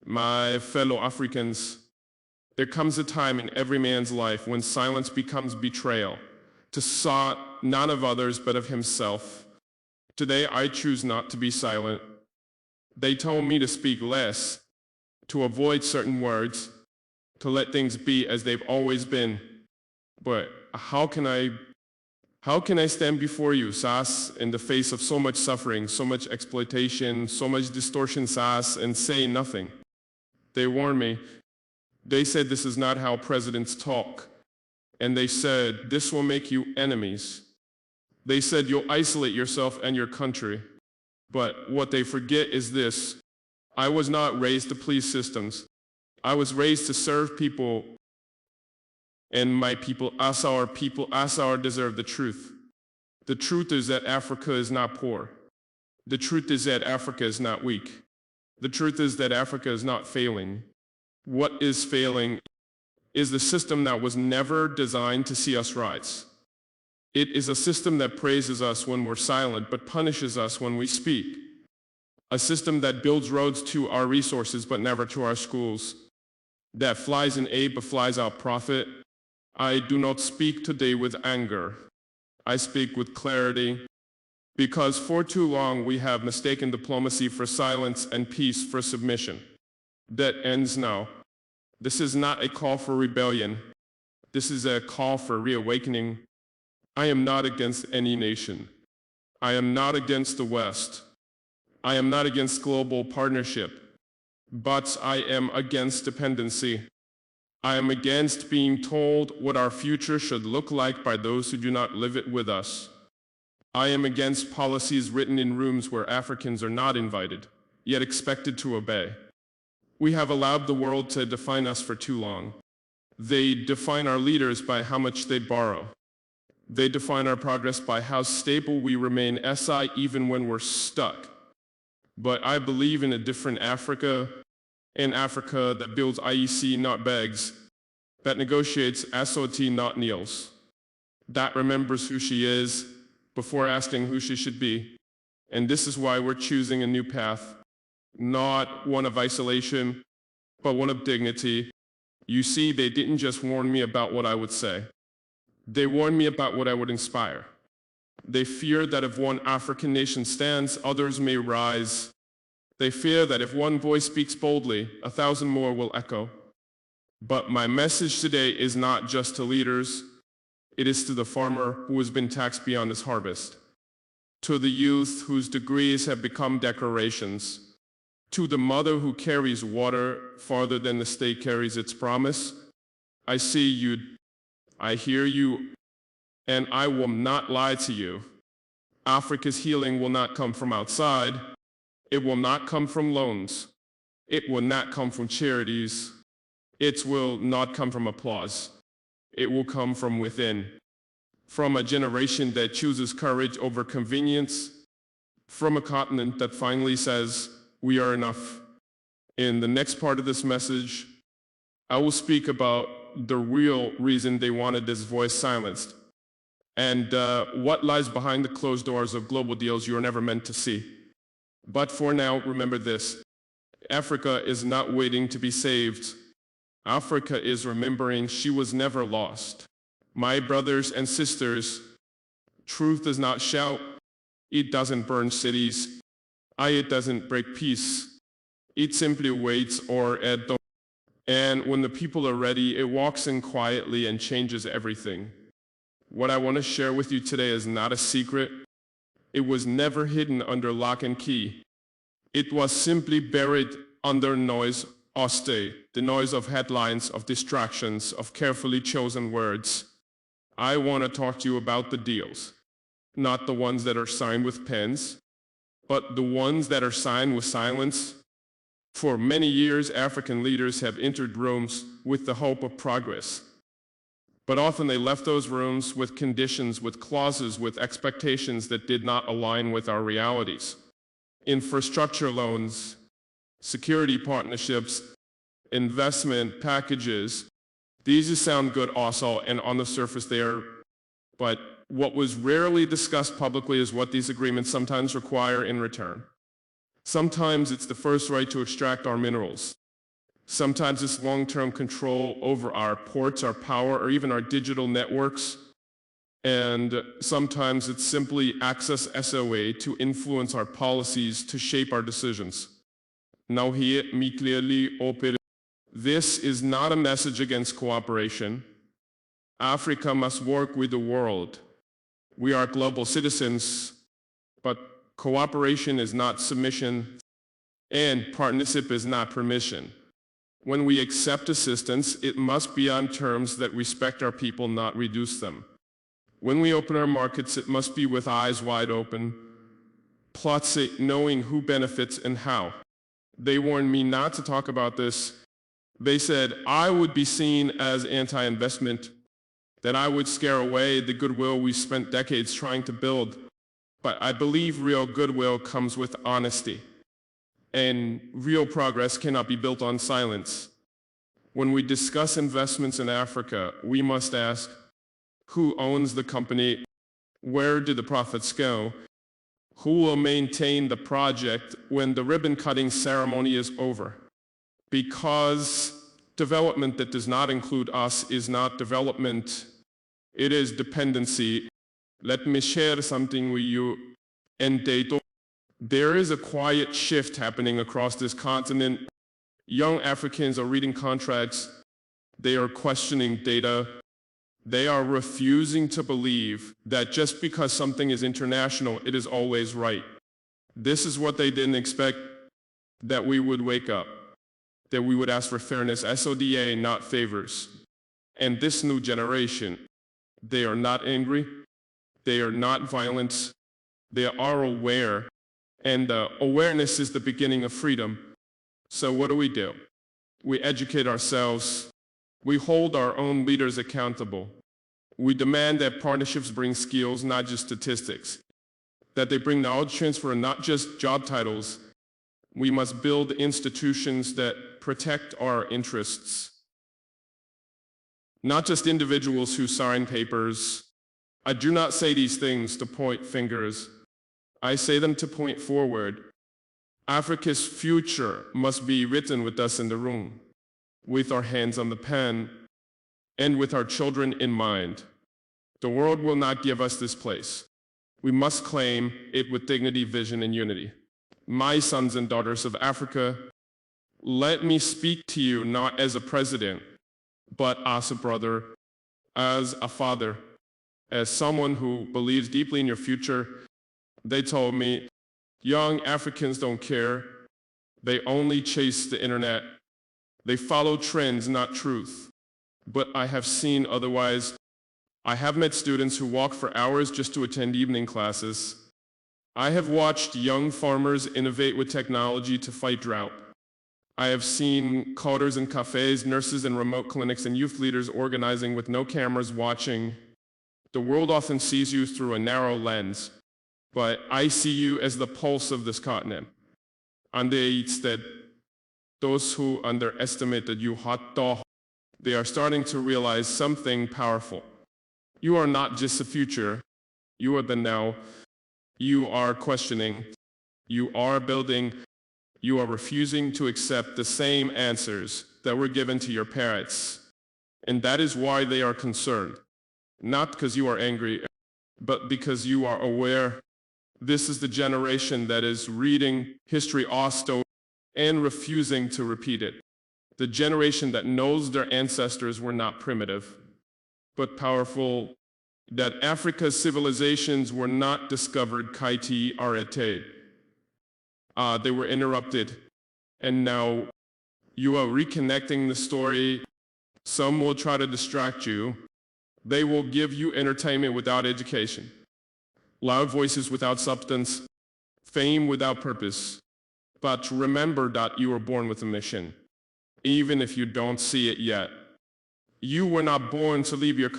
My fellow Africans, there comes a time in every man's life when silence becomes betrayal, to sought none of others but of himself. Today I choose not to be silent. They told me to speak less, to avoid certain words, to let things be as they've always been. But how can I stand before you, Sas, in the face of so much suffering, so much exploitation, so much distortion, Sas, and say nothing? They warned me. They said this is not how presidents talk. And they said this will make you enemies. They said you'll isolate yourself and your country. But what they forget is this. I was not raised to please systems. I was raised to serve people, and my people, Asar, deserve the truth. The truth is that Africa is not poor. The truth is that Africa is not weak. The truth is that Africa is not failing. What is failing is the system that was never designed to see us rise. It is a system that praises us when we're silent but punishes us when we speak. A system that builds roads to our resources but never to our schools. That flies in aid but flies out profit. I do not speak today with anger. I speak with clarity. Because for too long we have mistaken diplomacy for silence and peace for submission. That ends now. This is not a call for rebellion. This is a call for reawakening. I am not against any nation. I am not against the West. I am not against global partnership. But I am against dependency. I am against being told what our future should look like by those who do not live it with us. I am against policies written in rooms where Africans are not invited, yet expected to obey. We have allowed the world to define us for too long. They define our leaders by how much they borrow. They define our progress by how stable we remain SI even when we're stuck. But I believe in a different Africa, an Africa that builds IEC, not begs, that negotiates SOT, not kneels, that remembers who she is before asking who she should be. And this is why we're choosing a new path, not one of isolation, but one of dignity. You see, they didn't just warn me about what I would say. They warned me about what I would inspire. They fear that if one African nation stands, others may rise. They fear that if one voice speaks boldly, 1,000 more will echo. But my message today is not just to leaders. It is to the farmer who has been taxed beyond his harvest, to the youth whose degrees have become decorations, to the mother who carries water farther than the state carries its promise. I see you, I hear you, and I will not lie to you. Africa's healing will not come from outside. It will not come from loans. It will not come from charities. It will not come from applause. It will come from within, from a generation that chooses courage over convenience, from a continent that finally says, we are enough. In the next part of this message, I will speak about the real reason they wanted this voice silenced, and what lies behind the closed doors of global deals you are never meant to see. But for now, remember this. Africa is not waiting to be saved. Africa is remembering she was never lost. My brothers and sisters, truth does not shout. It doesn't burn cities. It doesn't break peace. It simply waits or at the... And when the people are ready, it walks in quietly and changes everything. What I want to share with you today is not a secret. It was never hidden under lock and key. It was simply buried under noise, the noise of headlines, of distractions, of carefully chosen words. I want to talk to you about the deals, not the ones that are signed with pens, but the ones that are signed with silence. For many years, African leaders have entered rooms with the hope of progress. But often they left those rooms with conditions, with clauses, with expectations that did not align with our realities. Infrastructure loans, security partnerships, investment packages. These sound good also, and on the surface they are, but what was rarely discussed publicly is what these agreements sometimes require in return. Sometimes it's the first right to extract our minerals. Sometimes it's long-term control over our ports, our power, or even our digital networks. And sometimes it's simply access SOA to influence our policies, to shape our decisions. Now hear me clearly, this is not a message against cooperation. Africa must work with the world. We are global citizens, but cooperation is not submission, and partnership is not permission. When we accept assistance, it must be on terms that respect our people, not reduce them. When we open our markets, it must be with eyes wide open, plus knowing who benefits and how. They warned me not to talk about this. They said I would be seen as anti-investment, that I would scare away the goodwill we spent decades trying to build. But I believe real goodwill comes with honesty. And real progress cannot be built on silence. When we discuss investments in Africa, we must ask, who owns the company? Where do the profits go? Who will maintain the project when the ribbon-cutting ceremony is over? Because development that does not include us is not development, it is dependency. Let me share something with you. And there is a quiet shift happening across this continent. Young Africans are reading contracts. They are questioning data. They are refusing to believe that just because something is international, it is always right. This is what they didn't expect, that we would wake up, that we would ask for fairness, SODA, not favors. And this new generation, they are not angry, they are not violent, they are aware, and awareness is the beginning of freedom. So what do? We educate ourselves. We hold our own leaders accountable. We demand that partnerships bring skills, not just statistics. That they bring knowledge transfer, not just job titles. We must build institutions that protect our interests. Not just individuals who sign papers. I do not say these things to point fingers. I say them to point forward. Africa's future must be written with us in the room, with our hands on the pen, and with our children in mind. The world will not give us this place. We must claim it with dignity, vision, and unity. My sons and daughters of Africa, let me speak to you not as a president, but as a brother, as a father, as someone who believes deeply in your future. They told me, young Africans don't care. They only chase the internet. They follow trends, not truth. But I have seen otherwise. I have met students who walk for hours just to attend evening classes. I have watched young farmers innovate with technology to fight drought. I have seen coders in cafes, nurses in remote clinics, and youth leaders organizing with no cameras watching. The world often sees you through a narrow lens, but I see you as the pulse of this continent. And instead, those who underestimated you, they are starting to realize something powerful. You are not just the future, you are the now. You are questioning, you are building, you are refusing to accept the same answers that were given to your parents. And that is why they are concerned. Not because you are angry, but because you are aware. This is the generation that is reading history also and refusing to repeat it. The generation that knows their ancestors were not primitive, but powerful, that Africa's civilizations were not discovered kaiti arete. They were interrupted, and now you are reconnecting the story. Some will try to distract you. They will give you entertainment without education, loud voices without substance, fame without purpose. But remember that you were born with a mission, even if you don't see it yet. You were not born to leave your